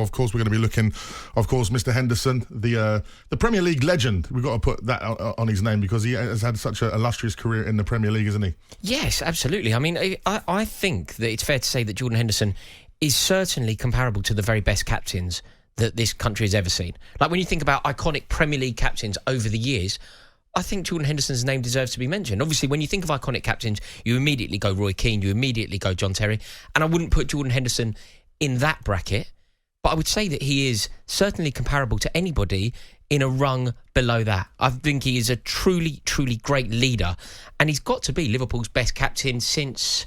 of course, we're going to be looking, of course, Mr. Henderson, the Premier League legend. We've got to put that on his name because he has had such an illustrious career in the Premier League, isn't he? Yes, absolutely. I mean, I think that it's fair to say that Jordan Henderson is certainly comparable to the very best captains that this country has ever seen. Like, when you think about iconic Premier League captains over the years, I think Jordan Henderson's name deserves to be mentioned. Obviously, when you think of iconic captains, you immediately go Roy Keane, you immediately go John Terry, and I wouldn't put Jordan Henderson in that bracket, but I would say that he is certainly comparable to anybody in a rung below that. I think he is a truly, truly great leader, and he's got to be Liverpool's best captain since,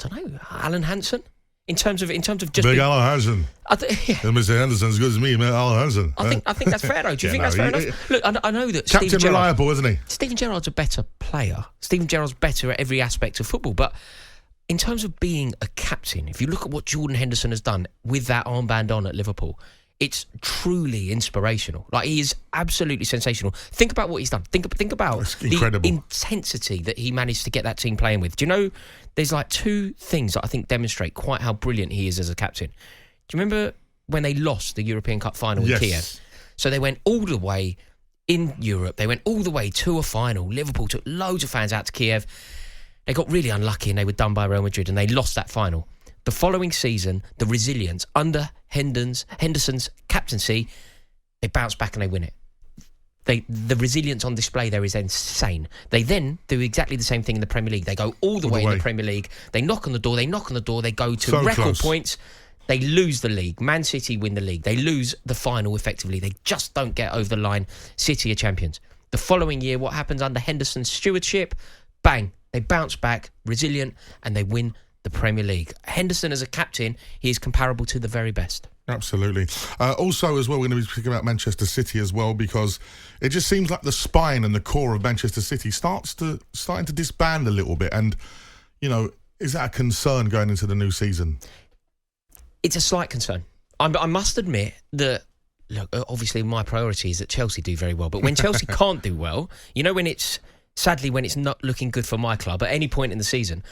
I don't know, Alan Hansen? In terms of just Big Alan Hansen. Yeah. Mr. Henderson as good as me, man. Alan Hansen. I think that's fair, though. Do you think that's fair enough? Look, I know that Captain Steven Gerrard, reliable, isn't he? Steven Gerrard's a better player. Steven Gerrard's better at every aspect of football. But in terms of being a captain, if you look at what Jordan Henderson has done with that armband on at Liverpool, it's truly inspirational. Like, he is absolutely sensational. Think about what he's done. Think about the intensity that he managed to get that team playing with. Do you know, there's like two things that I think demonstrate quite how brilliant he is as a captain. Do you remember when they lost the European Cup final in Kiev? So they went all the way in Europe. They went all the way to a final. Liverpool took loads of fans out to Kiev. They got really unlucky and they were done by Real Madrid and they lost that final. The following season, the resilience under Henderson's captaincy, they bounce back and they win it. The resilience on display there is insane. They then do exactly the same thing in the Premier League. They go all the way in the Premier League. They knock on the door. They go to record points. They lose the league. Man City win the league. They lose the final effectively. They just don't get over the line. City are champions. The following year, what happens under Henderson's stewardship? Bang. They bounce back, resilient, and they win the Premier League. Henderson as a captain, he is comparable to the very best. Absolutely. Also, as well, we're going to be speaking about Manchester City as well, because it just seems like the spine and the core of Manchester City starting to disband a little bit. And, you know, is that a concern going into the new season? It's a slight concern. I must admit that, look, obviously my priority is that Chelsea do very well. But when Chelsea can't do well, you know, when it's not looking good for my club at any point in the season,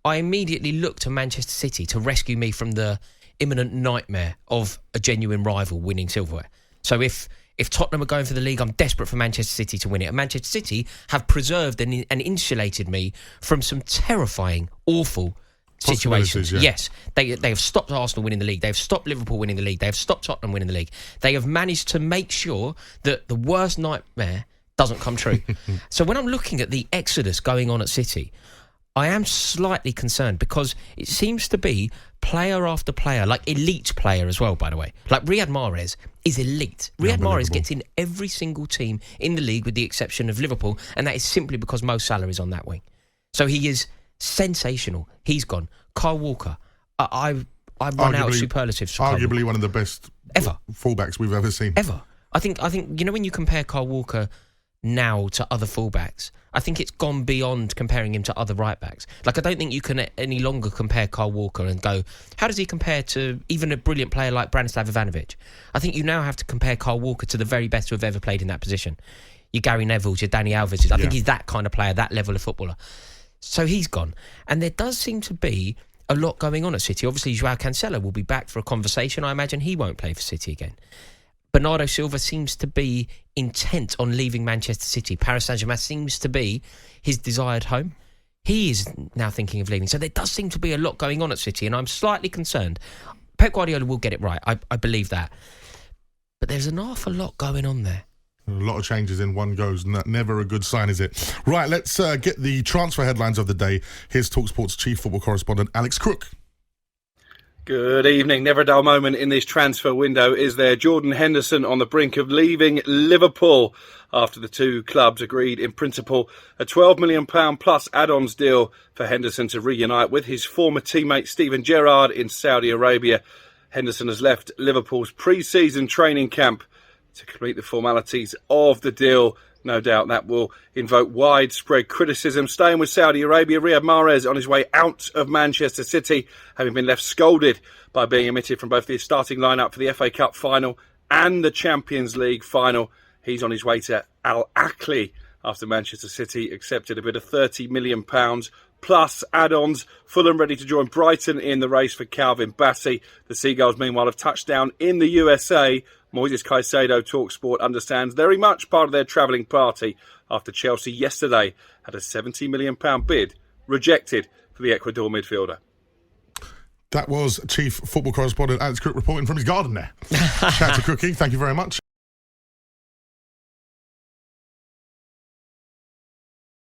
I immediately look to Manchester City to rescue me from the imminent nightmare of a genuine rival winning silverware. So if Tottenham are going for the league, I'm desperate for Manchester City to win it. And Manchester City have preserved and insulated me from some terrifying, awful situations. Yeah. Yes, they have stopped Arsenal winning the league. They have stopped Liverpool winning the league. They have stopped Tottenham winning the league. They have managed to make sure that the worst nightmare doesn't come true. So when I'm looking at the exodus going on at City, I am slightly concerned because it seems to be player after player, like elite player as well, by the way. Like Riyad Mahrez is elite. Riyad Mahrez gets in every single team in the league with the exception of Liverpool, and that is simply because Mo Salah is on that wing. So he is sensational. He's gone. Kyle Walker, I run out of superlatives for arguably Kyle one of the best ever fullbacks we've ever seen. Ever. I think you know, when you compare Kyle Walker now to other fullbacks, I think it's gone beyond comparing him to other right-backs. Like, I don't think you can any longer compare Kyle Walker and go, how does he compare to even a brilliant player like Branislav Ivanovic? I think you now have to compare Kyle Walker to the very best who have ever played in that position. Your Gary Nevilles, your Dani Alves. I think he's that kind of player, that level of footballer. So he's gone. And there does seem to be a lot going on at City. Obviously, Joao Cancelo will be back for a conversation. I imagine he won't play for City again. Bernardo Silva seems to be intent on leaving Manchester City. Paris Saint-Germain seems to be his desired home. He is now thinking of leaving. So there does seem to be a lot going on at City, and I'm slightly concerned. Pep Guardiola will get it right. I believe that. But there's an awful lot going on there. A lot of changes in one goes. Never a good sign, is it? Right, let's get the transfer headlines of the day. Here's talkSPORT's chief football correspondent, Alex Crook. Good evening. Never a dull moment in this transfer window, is there? Jordan Henderson on the brink of leaving Liverpool after the two clubs agreed in principle a £12 million plus add-ons deal for Henderson to reunite with his former teammate Steven Gerrard in Saudi Arabia. Henderson has left Liverpool's pre-season training camp to complete the formalities of the deal. No doubt that will invoke widespread criticism. Staying with Saudi Arabia, Riyad Mahrez on his way out of Manchester City, having been left scolded by being omitted from both the starting lineup for the FA Cup final and the Champions League final. He's on his way to Al Ahly after Manchester City accepted a bid of £30 million plus add-ons. Fulham ready to join Brighton in the race for Calvin Bassey. The Seagulls, meanwhile, have touched down in the USA. Moises Caicedo, talkSPORT, understands very much part of their travelling party after Chelsea yesterday had a £70 million bid rejected for the Ecuador midfielder. That was Chief Football Correspondent Alex Cook reporting from his garden there. Shout out to Cookie, thank you very much.